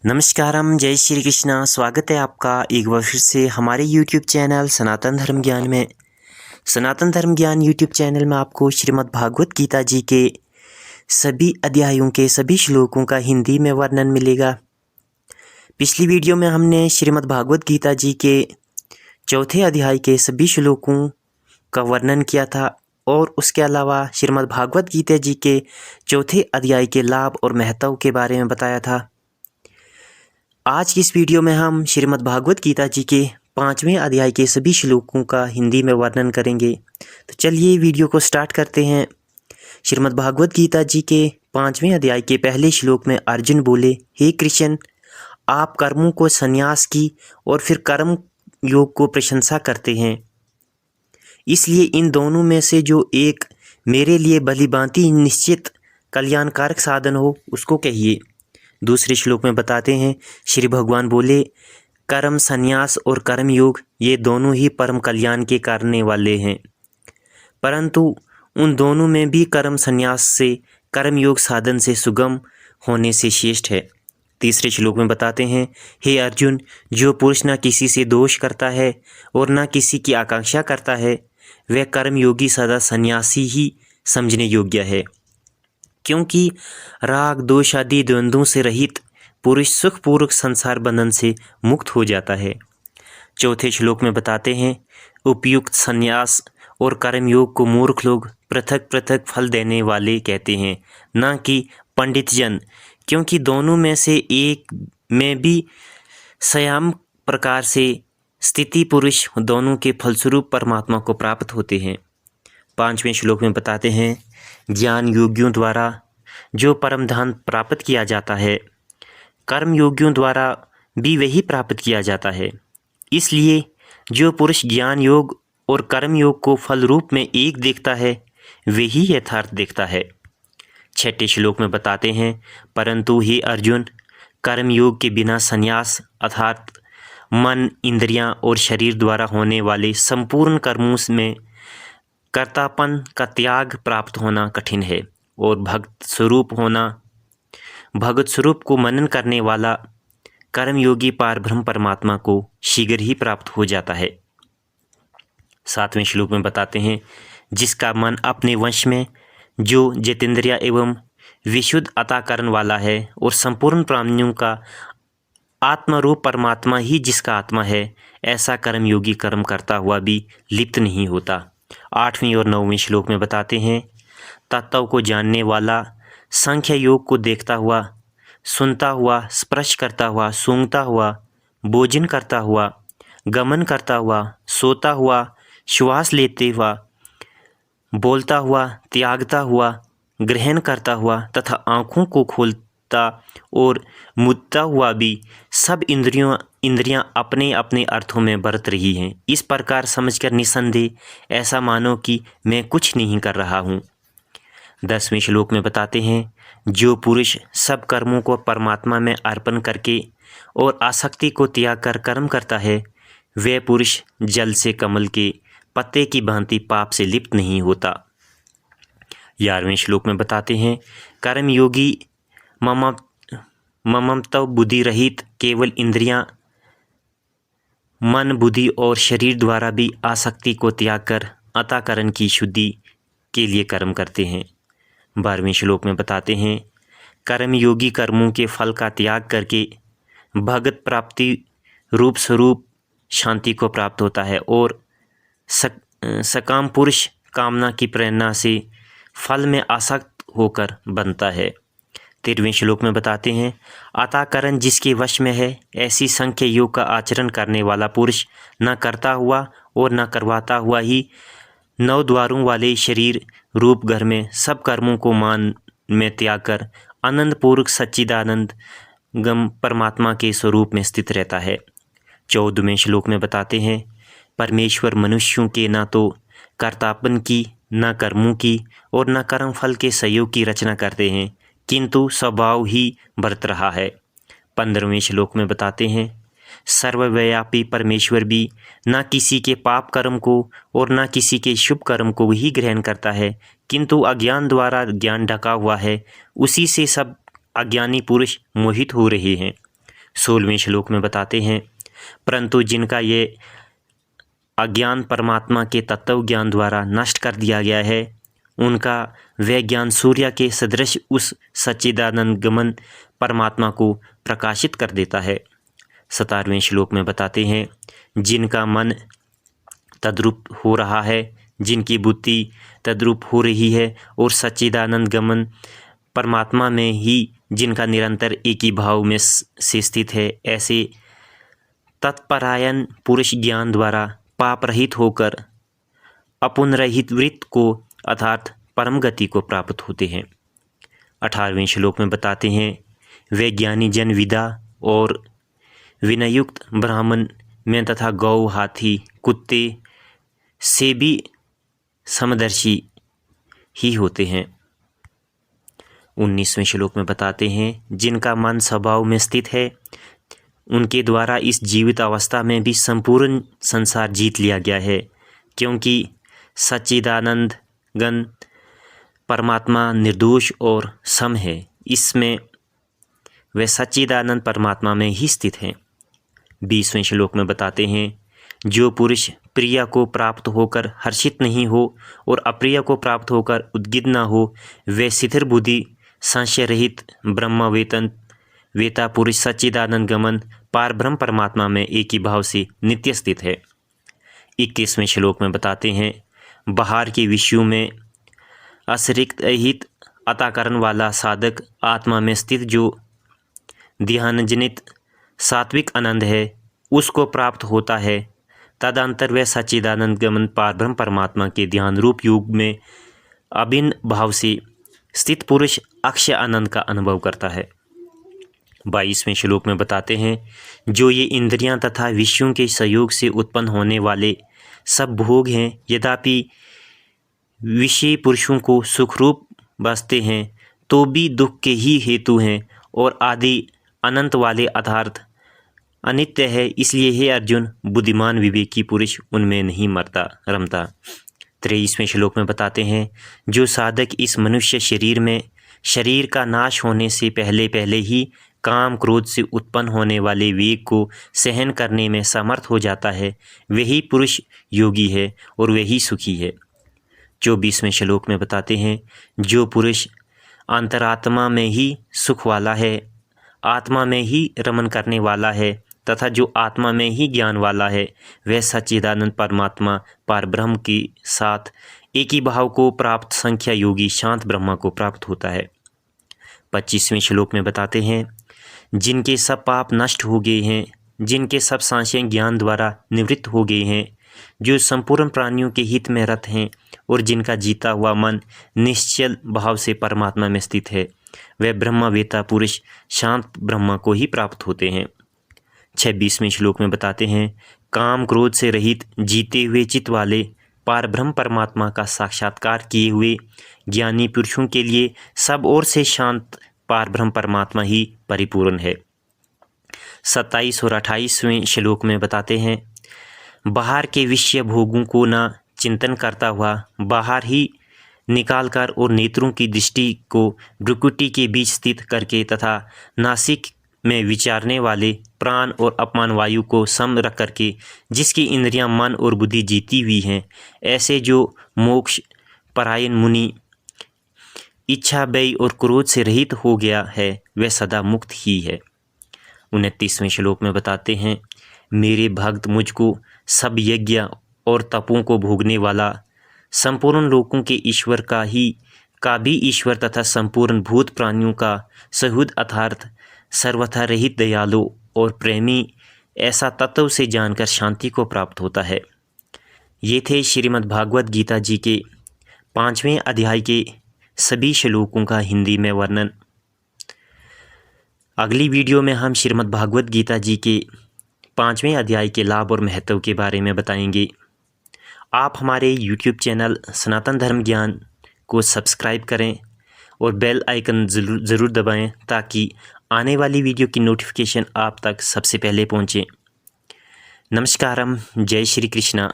नमस्कारम, जय श्री कृष्णा। स्वागत है आपका एक बार फिर से हमारे यूट्यूब चैनल सनातन धर्म ज्ञान में। सनातन धर्म ज्ञान यूट्यूब चैनल में आपको श्रीमद् भागवत गीता जी के सभी अध्यायों के सभी श्लोकों का हिंदी में वर्णन मिलेगा। पिछली वीडियो में हमने श्रीमद् भागवत गीता जी के चौथे अध्याय के सभी श्लोकों का वर्णन किया था और उसके अलावा श्रीमद् भागवत गीता जी के चौथे अध्याय के लाभ और महत्व के बारे में बताया था। आज की इस वीडियो में हम श्रीमद् भागवत गीता जी के 5वें अध्याय के सभी श्लोकों का हिंदी में वर्णन करेंगे। तो चलिए वीडियो को स्टार्ट करते हैं। श्रीमद् भागवत गीता जी के 5वें अध्याय के पहले श्लोक में अर्जुन बोले, हे कृष्ण, आप कर्मों को संन्यास की और फिर कर्म योग को प्रशंसा करते हैं, इसलिए इन दोनों में से जो एक मेरे लिए भलीभांति निश्चित कल्याणकारक साधन हो उसको कहिए। दूसरे श्लोक में बताते हैं, श्री भगवान बोले, कर्म संन्यास और कर्म योग ये दोनों ही परम कल्याण के करने वाले हैं, परंतु उन दोनों में भी कर्म संन्यास से कर्म योग साधन से सुगम होने से श्रेष्ठ है। तीसरे श्लोक में बताते हैं, हे अर्जुन, जो पुरुष न किसी से दोष करता है और न किसी की आकांक्षा करता है, वह कर्मयोगी सदा सन्यासी ही समझने योग्य है, क्योंकि राग दोष आदि द्वंद्वों से रहित पुरुष सुखपूर्वक संसार बंधन से मुक्त हो जाता है। चौथे श्लोक में बताते हैं, उपयुक्त संन्यास और कर्मयोग को मूर्ख लोग पृथक पृथक फल देने वाले कहते हैं, न कि पंडित जन, क्योंकि दोनों में से एक में भी संयम प्रकार से स्थिति पुरुष दोनों के फलस्वरूप परमात्मा को प्राप्त होते हैं। 5वें श्लोक में बताते हैं, ज्ञान योगियों द्वारा जो परम धाम प्राप्त किया जाता है, कर्म योगियों द्वारा भी वही प्राप्त किया जाता है। इसलिए जो पुरुष ज्ञान योग और कर्म योग को फल रूप में एक देखता है, वही यथार्थ देखता है। 6ठे श्लोक में बताते हैं, परंतु हे अर्जुन, कर्म योग के बिना संन्यास अर्थात मन, इंद्रियां और शरीर द्वारा होने वाले संपूर्ण कर्मों में कर्तापन का त्याग प्राप्त होना कठिन है और भक्त स्वरूप को मनन करने वाला कर्मयोगी पारब्रह्म परमात्मा को शीघ्र ही प्राप्त हो जाता है। 7वें श्लोक में बताते हैं, जिसका मन अपने वश में, जो जितेंद्रिय एवं विशुद्ध अताकरण वाला है और संपूर्ण प्राणियों का आत्मरूप परमात्मा ही जिसका आत्मा है, ऐसा कर्मयोगी कर्म करता हुआ भी लिप्त नहीं होता। 8वें और 9वें श्लोक में बताते हैं, तत्व को जानने वाला सांख्य योग को देखता हुआ, सुनता हुआ, स्पर्श करता हुआ, सूंघता हुआ, भोजन करता हुआ, गमन करता हुआ, सोता हुआ, श्वास लेते हुआ, बोलता हुआ, त्यागता हुआ, ग्रहण करता हुआ तथा आँखों को खोलता और मुदता हुआ भी सब इंद्रियां अपने अपने अर्थों में बरत रही हैं। इस प्रकार समझकर निसंदेह ऐसा मानो कि मैं कुछ नहीं कर रहा हूँ। 10वें श्लोक में बताते हैं, जो पुरुष सब कर्मों को परमात्मा में अर्पण करके और आसक्ति को त्याग कर कर्म करता है, वह पुरुष जल से कमल के पत्ते की भांति पाप से लिप्त नहीं होता। 11वें श्लोक में बताते हैं, कर्मयोगी ममत्व बुद्धि रहित केवल इंद्रियां, मन, बुद्धि और शरीर द्वारा भी आसक्ति को त्याग कर अंतःकरण की शुद्धि के लिए कर्म करते हैं। 12वें श्लोक में बताते हैं, कर्मयोगी कर्मों के फल का त्याग करके भगत प्राप्ति रूप स्वरूप शांति को प्राप्त होता है और सकाम पुरुष कामना की प्रेरणा से फल में आसक्त होकर बनता है। 13वें श्लोक में बताते हैं, अताकरण जिसके वश में है, ऐसी संख्य योग का आचरण करने वाला पुरुष न करता हुआ और न करवाता हुआ ही 9 द्वारों वाले शरीर रूप घर में सब कर्मों को मान में त्याग कर आनंद पूर्वक सच्चिदानंद गम परमात्मा के स्वरूप में स्थित रहता है। 14वें श्लोक में बताते हैं, परमेश्वर मनुष्यों के न तो कर्तापन की, न कर्मों की और न कर्म फल के सहयोग की रचना करते हैं, किंतु स्वभाव ही बरत रहा है। 15वें श्लोक में बताते हैं, सर्वव्यापी परमेश्वर भी न किसी के पाप कर्म को और न किसी के शुभ कर्म को ही ग्रहण करता है, किंतु अज्ञान द्वारा ज्ञान ढका हुआ है, उसी से सब अज्ञानी पुरुष मोहित हो रहे हैं। 16वें श्लोक में बताते हैं, परंतु जिनका ये अज्ञान परमात्मा के तत्व ज्ञान द्वारा नष्ट कर दिया गया है, उनका वह ज्ञान सूर्य के सदृश उस सच्चिदानंद गमन परमात्मा को प्रकाशित कर देता है। 17वें श्लोक में बताते हैं, जिनका मन तद्रूप हो रहा है, जिनकी बुद्धि तद्रूप हो रही है और सच्चिदानंद गमन परमात्मा में ही जिनका निरंतर एक ही भाव में से स्थित है, ऐसे तत्परायण पुरुष ज्ञान द्वारा पाप रहित होकर अपुनरहित वृत्त को अर्थात परम गति को प्राप्त होते हैं। 18वें श्लोक में बताते हैं, वे ज्ञानी जन विदा और विनयुक्त ब्राह्मण में तथा गौ, हाथी, कुत्ते से भी समदर्शी ही होते हैं। 19वें श्लोक में बताते हैं, जिनका मन स्वभाव में स्थित है, उनके द्वारा इस जीवित अवस्था में भी संपूर्ण संसार जीत लिया गया है, क्योंकि सच्चिदानंद गण परमात्मा निर्दोष और सम है, इसमें वे सच्चिदानंद परमात्मा में ही स्थित हैं। 20वें श्लोक में बताते हैं, जो पुरुष प्रिय को प्राप्त होकर हर्षित नहीं हो और अप्रिय को प्राप्त होकर उद्गित न हो, वे स्थिर बुद्धि संशय रहित ब्रह्म वेता पुरुष सच्चिदानंद गमन पार ब्रह्म परमात्मा में एक ही भाव से नित्य स्थित है। 21वें श्लोक में बताते हैं, बाहर के विषयों में अतिरिक्त हित अताकरण वाला साधक आत्मा में स्थित जो ध्यानजनित सात्विक आनंद है, उसको प्राप्त होता है। तदंतर वह सच्चिदानंद गमन पार ब्रह्म परमात्मा के ध्यान रूप युग में अभिन्न भाव से स्थित पुरुष अक्षय आनंद का अनुभव करता है। 22वें श्लोक में बताते हैं, जो ये इंद्रियां तथा विषयों के सहयोग से उत्पन्न होने वाले सब भोग हैं, यद्यपि विषय पुरुषों को सुखरूप बसते हैं तो भी दुख के ही हेतु हैं और आदि अनंत वाले अर्थात अनित्य है, इसलिए हे अर्जुन, बुद्धिमान विवेकी पुरुष उनमें नहीं रमता। 23वें श्लोक में बताते हैं, जो साधक इस मनुष्य शरीर में शरीर का नाश होने से पहले पहले ही काम क्रोध से उत्पन्न होने वाले वेग को सहन करने में समर्थ हो जाता है, वही पुरुष योगी है और वही सुखी है। 24वें श्लोक में बताते हैं, जो पुरुष अंतरात्मा में ही सुख वाला है, आत्मा में ही रमन करने वाला है तथा जो आत्मा में ही ज्ञान वाला है, वह सच्चिदानंद परमात्मा पार ब्रह्म के साथ एक ही भाव को प्राप्त संख्या योगी शांत ब्रह्मा को प्राप्त होता है। 25वें श्लोक में बताते हैं, जिनके सब पाप नष्ट हो गए हैं, जिनके सब संशय ज्ञान द्वारा निवृत्त हो गए हैं, जो संपूर्ण प्राणियों के हित में रत हैं और जिनका जीता हुआ मन निश्चल भाव से परमात्मा में स्थित है, वह ब्रह्मवेता पुरुष शांत ब्रह्मा को ही प्राप्त होते हैं। 26वें श्लोक में बताते हैं, काम क्रोध से रहित जीते हुए चित्त वाले पार ब्रह्म परमात्मा का साक्षात्कार किए हुए ज्ञानी पुरुषों के लिए सब ओर से शांत पार ब्रह्म परमात्मा ही परिपूर्ण है। 27 और 28वें श्लोक में बताते हैं, बाहर के विषय भोगों को न चिंतन करता हुआ बाहर ही निकालकर और नेत्रों की दृष्टि को भ्रुकुटी के बीच स्थित करके तथा नासिक में विचारने वाले प्राण और अपमान वायु को सम रख करके जिसकी इंद्रियां मन और बुद्धि जीती हुई हैं, ऐसे जो मोक्ष परायण मुनि इच्छा व्यय और क्रोध से रहित हो गया है, वह सदा मुक्त ही है। 29वें श्लोक में बताते हैं, मेरे भक्त मुझको सब यज्ञ और तपों को भोगने वाला संपूर्ण लोकों के ईश्वर का भी ईश्वर तथा संपूर्ण भूत प्राणियों का सहुद अर्थात सर्वथा रहित दयालु और प्रेमी ऐसा तत्व से जानकर शांति को प्राप्त होता है। ये थे श्रीमद् भागवत गीता जी के 5वें अध्याय के सभी श्लोकों का हिंदी में वर्णन। अगली वीडियो में हम श्रीमद् भागवत गीता जी के 5वें अध्याय के लाभ और महत्व के बारे में बताएंगे। आप हमारे YouTube चैनल सनातन धर्म ज्ञान को सब्सक्राइब करें और बेल आइकन ज़रूर दबाएं ताकि आने वाली वीडियो की नोटिफिकेशन आप तक सबसे पहले पहुंचे। नमस्कारम, जय श्री कृष्णा।